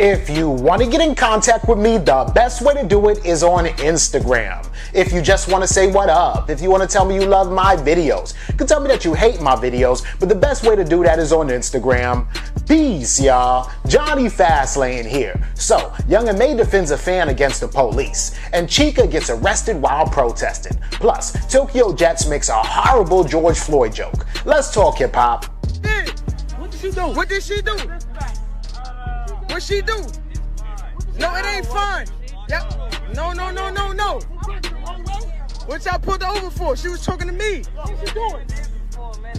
If you want to get in contact with me, the best way to do it is on Instagram. If you just want to say what up, if you want to tell me you love my videos, you can tell me that you hate my videos, but the best way to do that is on Instagram. Peace, y'all. Johnny Fastlane here. So, Young M.A defends a fan against the police, and Chika gets arrested while protesting. Plus, Tokyo Jetz makes a horrible George Floyd joke. Let's talk hip-hop. Hey, what did she do? What did she do? What she do? No, it ain't fun. Yep. No. What y'all pulled her over for? She was talking to me. What she doing?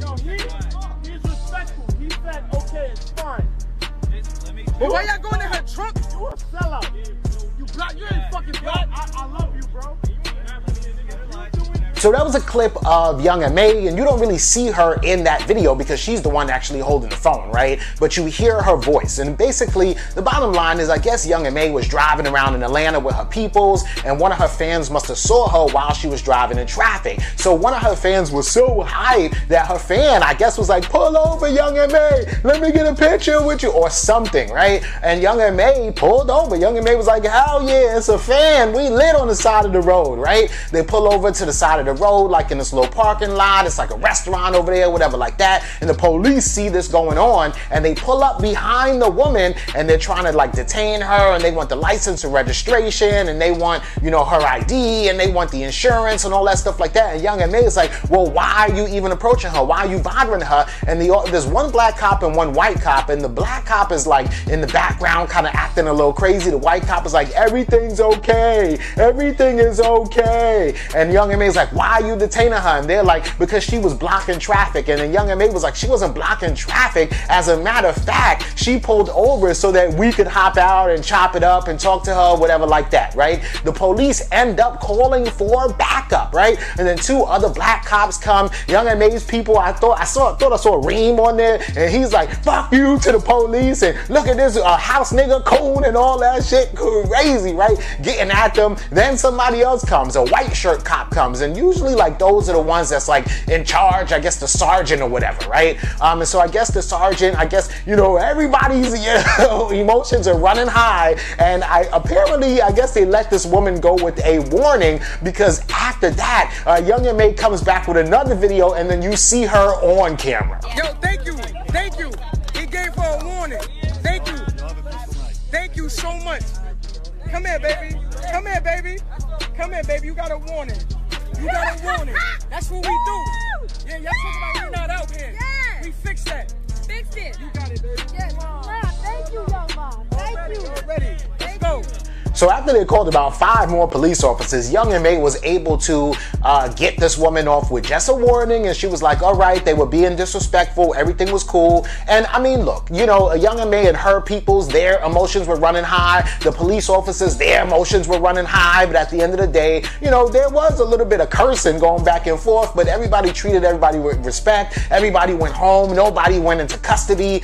No, he's respectful. He said, okay, it's fine. But why y'all going in her trunk? You a sellout. You black. You ain't fucking black. I love you, bro. So that was a clip of Young M.A, and you don't really see her in that video because she's the one actually holding the phone, right? But you hear her voice, and basically the bottom line is I guess Young M.A was driving around in Atlanta with her peoples, and one of her fans must have saw her while she was driving in traffic. So one of her fans was so hyped that her fan, I guess, was like, pull over, Young M.A, let me get a picture with you, or something, right? And Young M.A pulled over. Young M.A was like, hell yeah, it's a fan. We lit on the side of the road, right? They pull over to the side of the road, like in this little parking lot. It's like a restaurant over there, whatever like that. And the police see this going on, and they pull up behind the woman, and they're trying to like detain her, and they want the license and registration, and they want, you know, her ID, and they want the insurance and all that stuff like that. And Young M.A is like, well, why are you even approaching her? Why are you bothering her? And there's one black cop and one white cop, and the black cop is like in the background kind of acting a little crazy. The white cop is like, everything's okay. Everything is okay. And Young M.A is like, why are you detaining her? And they're like, because she was blocking traffic. And then Young M.A was like, she wasn't blocking traffic. As a matter of fact, she pulled over so that we could hop out and chop it up and talk to her, whatever like that, right? The police end up calling for backup, right? And then two other black cops come. Young M.A's people, I thought I saw Reem on there, and he's like, fuck you to the police, and look at this house nigga coon and all that shit, crazy, right? Getting at them. Then somebody else comes, a white shirt cop comes, and usually like those are the ones that's like in charge, I guess the sergeant or whatever, right? And so I guess the sergeant, I guess, you know, everybody's, you know, emotions are running high, and apparently I guess they let this woman go with a warning, because after that, Young M.A comes back with another video, and then you see her on camera. Yo, thank you. He gave her a warning. Thank you so much. Come here, baby. You got a warning. That's what we do. Yeah, y'all talking about we're not out here. Yeah. We fixed that. Fixed it. You got it, baby. Yes. Thank you, young mom. Thank you. Already. Let's go. So after they called about 5 more police officers, Young M.A was able to get this woman off with just a warning, and she was like, all right, they were being disrespectful, everything was cool. And I mean, look, you know, Young M.A and her peoples, their emotions were running high. The police officers, their emotions were running high. But at the end of the day, you know, there was a little bit of cursing going back and forth, but everybody treated everybody with respect. Everybody went home. Nobody went into custody.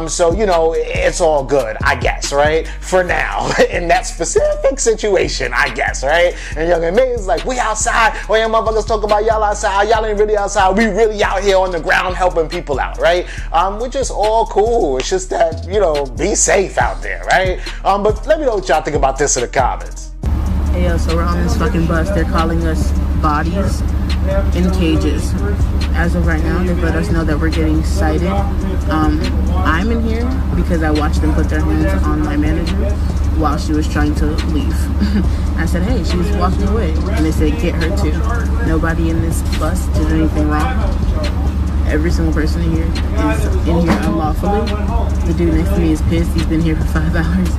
So, you know, it's all good, I guess, right? For now, in that specific situation, I guess, right? And Young M.A is like, we outside. Oh yeah, motherfuckers talk about y'all outside. Y'all ain't really outside. We really out here on the ground helping people out, right? Which is all cool. It's just that, you know, be safe out there, right? But let me know what y'all think about this in the comments. Hey, yo, so we're on this fucking bus. They're calling us bodies in cages. As of right now, they've let us know that we're getting cited. I'm in here because I watched them put their hands on my manager while she was trying to leave. I said, hey, she's walking away. And they said, get her too. Nobody in this bus did anything wrong. Every single person in here is in here unlawfully. The dude next to me is pissed. He's been here for 5 hours.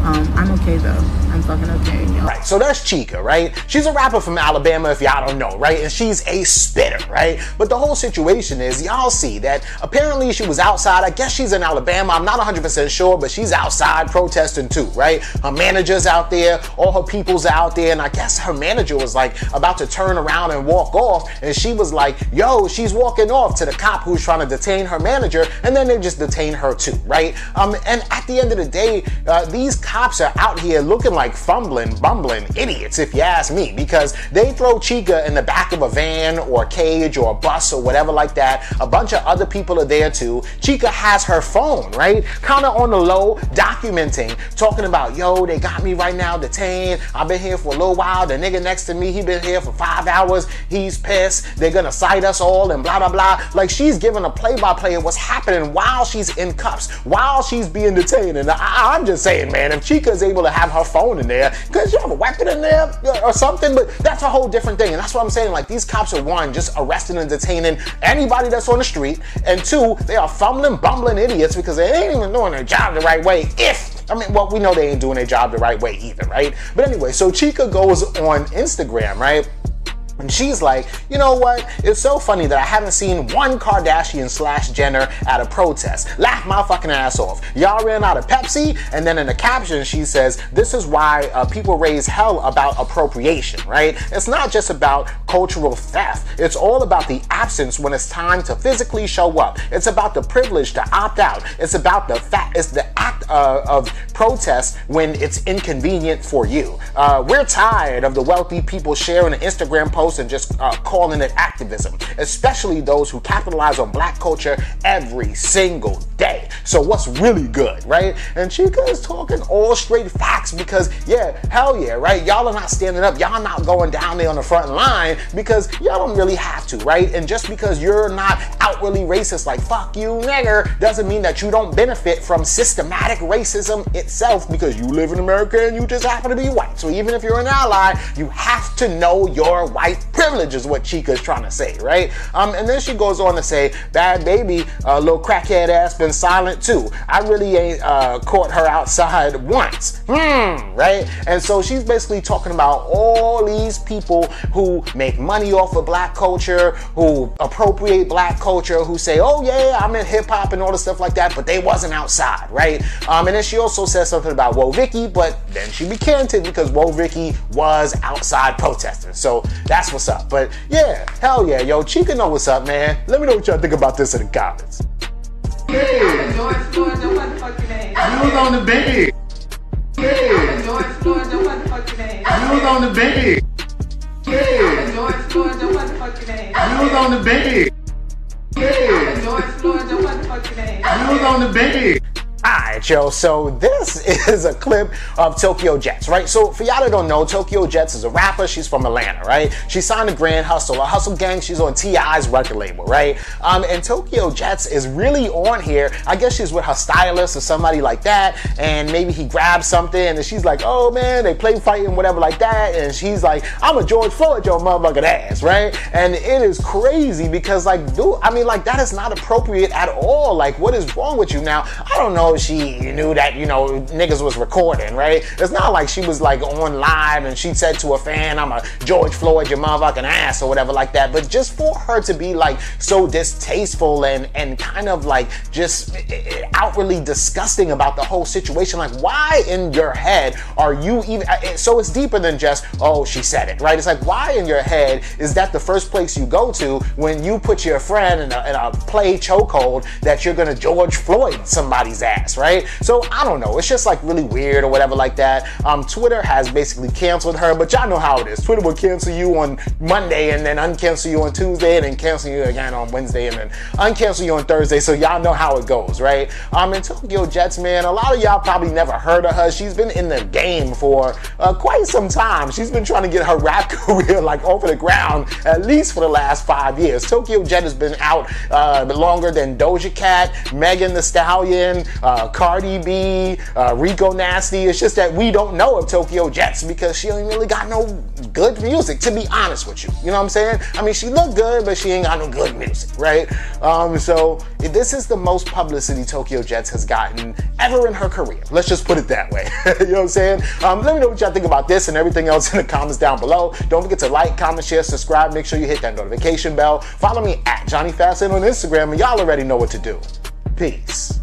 I'm okay though. I'm fucking okay, y'all. Right, so that's Chika, right? She's a rapper from Alabama, if y'all don't know, right? And she's a spitter, right? But the whole situation is, y'all see that apparently she was outside. I guess she's in Alabama. I'm not 100% sure, but she's outside protesting too, right? Her manager's out there, all her people's out there, and I guess her manager was like about to turn around and walk off, and she was like, yo, she's walking off to the cop who's trying to detain her manager, and then they just detain her too, right? And at the end of the day, these cops cops are out here looking like bumbling idiots, if you ask me, because they throw Chika in the back of a van or a cage or a bus or whatever like that. A bunch of other people are there too. Chika has her phone, right? Kind of on the low, documenting, talking about, yo, they got me right now detained. I've been here for a little while. The nigga next to me, he been here for 5 hours. He's pissed. They're gonna cite us all and blah, blah, blah. Like, she's giving a play-by-play of what's happening while she's in cuffs, while she's being detained. And I'm just saying, man, if Chika is able to have her phone in there, because you have a weapon in there or something, but that's a whole different thing. And that's what I'm saying. Like, these cops are, one, just arresting and detaining anybody that's on the street, and two, they are bumbling idiots because they ain't even doing their job the right way. Well, we know they ain't doing their job the right way either, right? But anyway, so Chika goes on Instagram, right? And she's like, you know what? It's so funny that I haven't seen one Kardashian/Jenner at a protest. Laugh my fucking ass off. Y'all ran out of Pepsi, and then in the caption she says, this is why people raise hell about appropriation, right? It's not just about cultural theft. It's all about the absence when it's time to physically show up. It's about the privilege to opt out. It's about it's the act of protest when it's inconvenient for you. We're tired of the wealthy people sharing an Instagram post and just calling it activism, especially those who capitalize on black culture every single day. So what's really good, right? And Chika is talking all straight facts because, yeah, hell yeah, right? Y'all are not standing up. Y'all not going down there on the front line because y'all don't really have to, right? And just because you're not outwardly racist, like fuck you, nigger, doesn't mean that you don't benefit from systematic racism itself because you live in America and you just happen to be white. So even if you're an ally, you have to know your white privilege is what Chika is trying to say, right? And then she goes on to say, bad baby, little crackhead ass been silent too. I really ain't caught her outside once. Right? And so she's basically talking about all these people who make money off of black culture, who appropriate black culture, who say, oh yeah, I'm in hip hop and all the stuff like that, but they wasn't outside, right? And then she also says something about Woah Vicky, but then she recanted because Woah Vicky was outside protesting. So that's what's up. But yeah, hell yeah, yo, Chika know what's up, man. Let me know what y'all think about this in the comments. Hey, George Floyd, don't motherfucking name. You was on the bed. Hey, George Floyd, don't motherfucking name. You was on the bed. Hey, George Floyd, don't motherfucking name. you was on the bed. Hey, George Floyd, don't motherfucking name. you was on the bed. Alright, yo, so this is a clip of Tokyo Jetz, right? So for y'all that don't know, Tokyo Jetz is a rapper. She's from Atlanta, right? She signed to Grand Hustle, a Hustle Gang. She's on T.I.'s record label, right? And Tokyo Jetz is really on here. I guess she's with her stylist or somebody like that, and maybe he grabbed something, and she's like, oh man, they play fighting, whatever like that, and she's like, I'm a George Floyd, your motherfucking ass, right? And it is crazy because, like, dude, I mean, like, that is not appropriate at all. Like, what is wrong with you now? I don't know if she knew that, you know, niggas was recording, right? It's not like she was like on live and she said to a fan, I'm a George Floyd, your motherfucking ass or whatever like that. But just for her to be like so distasteful and kind of like just outwardly disgusting about the whole situation, like why in your head are you even, so it's deeper than just, oh, she said it, right? It's like, why in your head is that the first place you go to when you put your friend in a play chokehold that you're gonna George Floyd somebody's ass, right? So I don't know, it's just like really weird or whatever like that. Twitter has basically canceled her, but y'all know how it is. Twitter will cancel you on Monday and then uncancel you on Tuesday and then cancel you again on Wednesday and then uncancel you on Thursday, so y'all know how it goes, right? And Tokyo Jetz, man, a lot of y'all probably never heard of her. She's been in the game for quite some time. She's been trying to get her rap career like over the ground at least for the last 5 years. Tokyo Jetz has been out longer than Doja Cat, Megan Thee Stallion, Cardi B, Rico Nasty. It's just that we don't know of Tokyo Jetz because she ain't really got no good music, to be honest with you. You know what I'm saying? I mean, she look good, but she ain't got no good music, right? So this is the most publicity Tokyo Jetz has gotten ever in her career. Let's just put it that way. You know what I'm saying? Let me know what y'all think about this and everything else in the comments down below. Don't forget to like, comment, share, subscribe. Make sure you hit that notification bell. Follow me at Johnny Facet on Instagram, and y'all already know what to do. Peace.